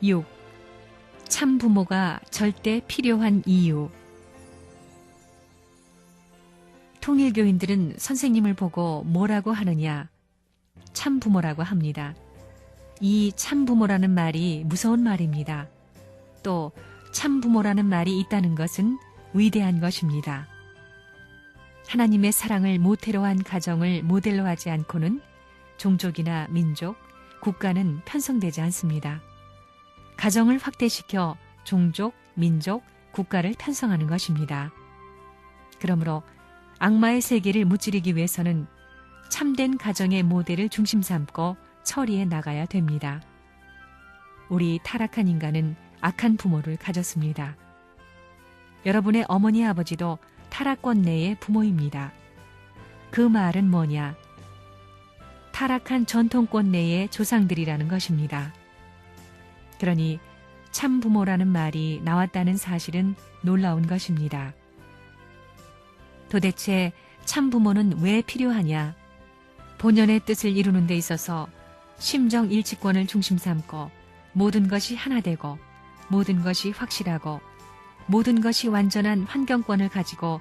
6. 참 부모가 절대 필요한 이유. 통일교인들은 선생님을 보고 뭐라고 하느냐? 참 부모라고 합니다. 이 참 부모라는 말이 무서운 말입니다. 또 참 부모라는 말이 있다는 것은 위대한 것입니다. 하나님의 사랑을 모태로 한 가정을 모델로 하지 않고는 종족이나 민족, 국가는 편성되지 않습니다. 가정을 확대시켜 종족, 민족, 국가를 편성하는 것입니다. 그러므로 악마의 세계를 무찌르기 위해서는 참된 가정의 모델을 중심 삼고 처리해 나가야 됩니다. 우리 타락한 인간은 악한 부모를 가졌습니다. 여러분의 어머니 아버지도 타락권 내의 부모입니다. 그 말은 뭐냐? 타락한 전통권 내의 조상들이라는 것입니다. 그러니 참 부모라는 말이 나왔다는 사실은 놀라운 것입니다. 도대체 참 부모는 왜 필요하냐? 본연의 뜻을 이루는 데 있어서 심정일치권을 중심 삼고 모든 것이 하나 되고 모든 것이 확실하고 모든 것이 완전한 환경권을 가지고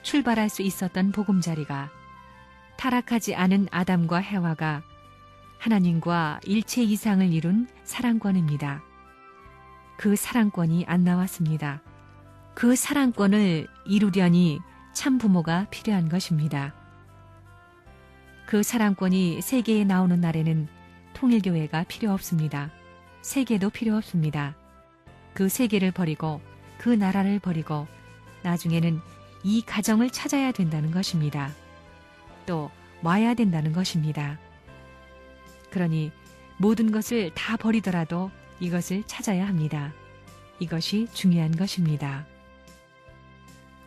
출발할 수 있었던 보금자리가 타락하지 않은 아담과 해와가 하나님과 일체 이상을 이룬 사랑권입니다. 그 사랑권이 안 나왔습니다. 그 사랑권을 이루려니 참 부모가 필요한 것입니다. 그 사랑권이 세계에 나오는 날에는 통일교회가 필요 없습니다. 세계도 필요 없습니다. 그 세계를 버리고 그 나라를 버리고 나중에는 이 가정을 찾아야 된다는 것입니다. 또 와야 된다는 것입니다. 그러니 모든 것을 다 버리더라도 이것을 찾아야 합니다. 이것이 중요한 것입니다.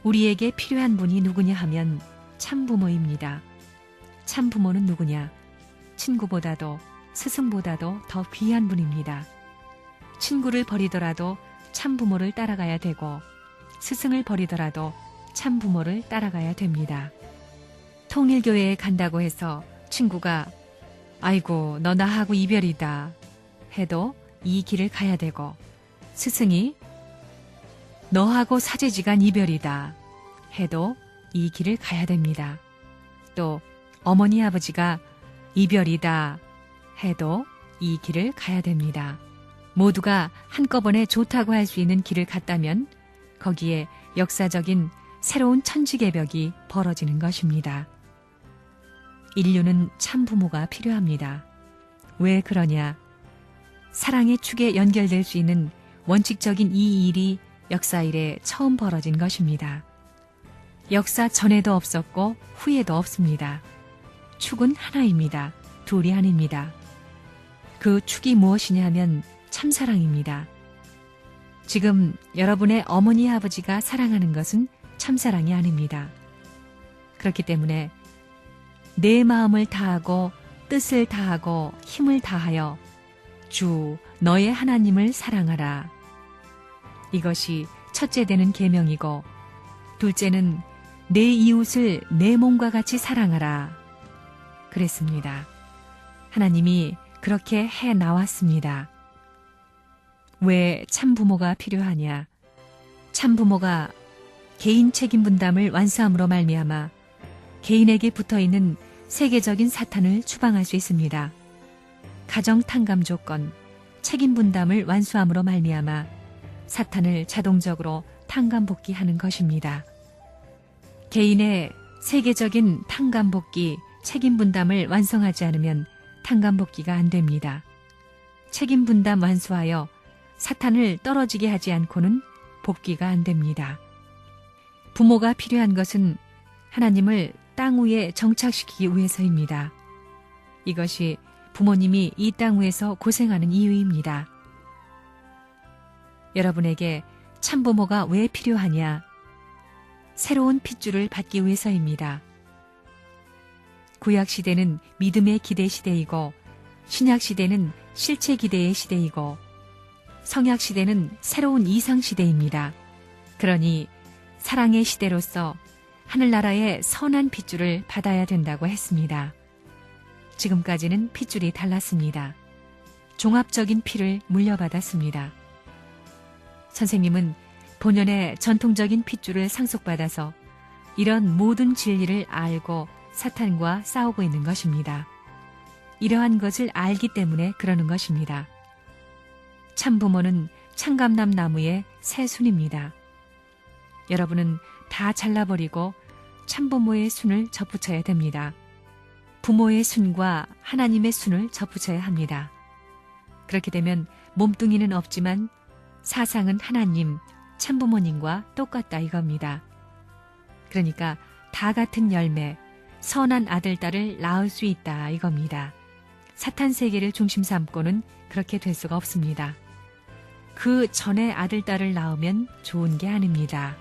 우리에게 필요한 분이 누구냐 하면 참부모입니다. 참부모는 누구냐? 친구보다도 스승보다도 더 귀한 분입니다. 친구를 버리더라도 참부모를 따라가야 되고 스승을 버리더라도 참부모를 따라가야 됩니다. 통일교회에 간다고 해서 친구가 아이고 너 나하고 이별이다 해도 이 길을 가야 되고 스승이 너하고 사제지간 이별이다 해도 이 길을 가야 됩니다. 또 어머니 아버지가 이별이다 해도 이 길을 가야 됩니다. 모두가 한꺼번에 좋다고 할 수 있는 길을 갔다면 거기에 역사적인 새로운 천지개벽이 벌어지는 것입니다. 인류는 참 부모가 필요합니다. 왜 그러냐? 사랑의 축에 연결될 수 있는 원칙적인 이 일이 역사 이래 처음 벌어진 것입니다. 역사 전에도 없었고 후에도 없습니다. 축은 하나입니다. 둘이 아닙니다. 그 축이 무엇이냐 하면 참사랑입니다. 지금 여러분의 어머니 아버지가 사랑하는 것은 참사랑이 아닙니다. 그렇기 때문에 내 마음을 다하고 뜻을 다하고 힘을 다하여 주 너의 하나님을 사랑하라. 이것이 첫째 되는 계명이고 둘째는 내 이웃을 내 몸과 같이 사랑하라. 그랬습니다. 하나님이 그렇게 해 나왔습니다. 왜 참부모가 필요하냐? 참부모가 개인 책임 분담을 완수함으로 말미암아 개인에게 붙어있는 세계적인 사탄을 추방할 수 있습니다. 가정 탕감 조건, 책임 분담을 완수함으로 말미암아 사탄을 자동적으로 탕감 복귀하는 것입니다. 개인의 세계적인 탕감 복귀, 책임 분담을 완성하지 않으면 탕감 복귀가 안 됩니다. 책임 분담 완수하여 사탄을 떨어지게 하지 않고는 복귀가 안 됩니다. 부모가 필요한 것은 하나님을 땅 위에 정착시키기 위해서입니다. 이것이 부모님이 이 땅 위에서 고생하는 이유입니다. 여러분에게 참부모가 왜 필요하냐? 새로운 핏줄을 받기 위해서입니다. 구약시대는 믿음의 기대 시대이고 신약시대는 실체 기대의 시대이고 성약시대는 새로운 이상시대입니다. 그러니 사랑의 시대로서 하늘나라의 선한 핏줄을 받아야 된다고 했습니다. 지금까지는 핏줄이 달랐습니다. 종합적인 피를 물려받았습니다. 선생님은 본연의 전통적인 핏줄을 상속받아서 이런 모든 진리를 알고 사탄과 싸우고 있는 것입니다. 이러한 것을 알기 때문에 그러는 것입니다. 참부모는 창감남 나무의 새 순입니다. 여러분은 다 잘라버리고 참부모의 순을 접붙여야 됩니다. 부모의 순과 하나님의 순을 접붙여야 합니다. 그렇게 되면 몸뚱이는 없지만 사상은 하나님, 참부모님과 똑같다 이겁니다. 그러니까 다 같은 열매, 선한 아들, 딸을 낳을 수 있다 이겁니다. 사탄 세계를 중심 삼고는 그렇게 될 수가 없습니다. 그 전에 아들, 딸을 낳으면 좋은 게 아닙니다.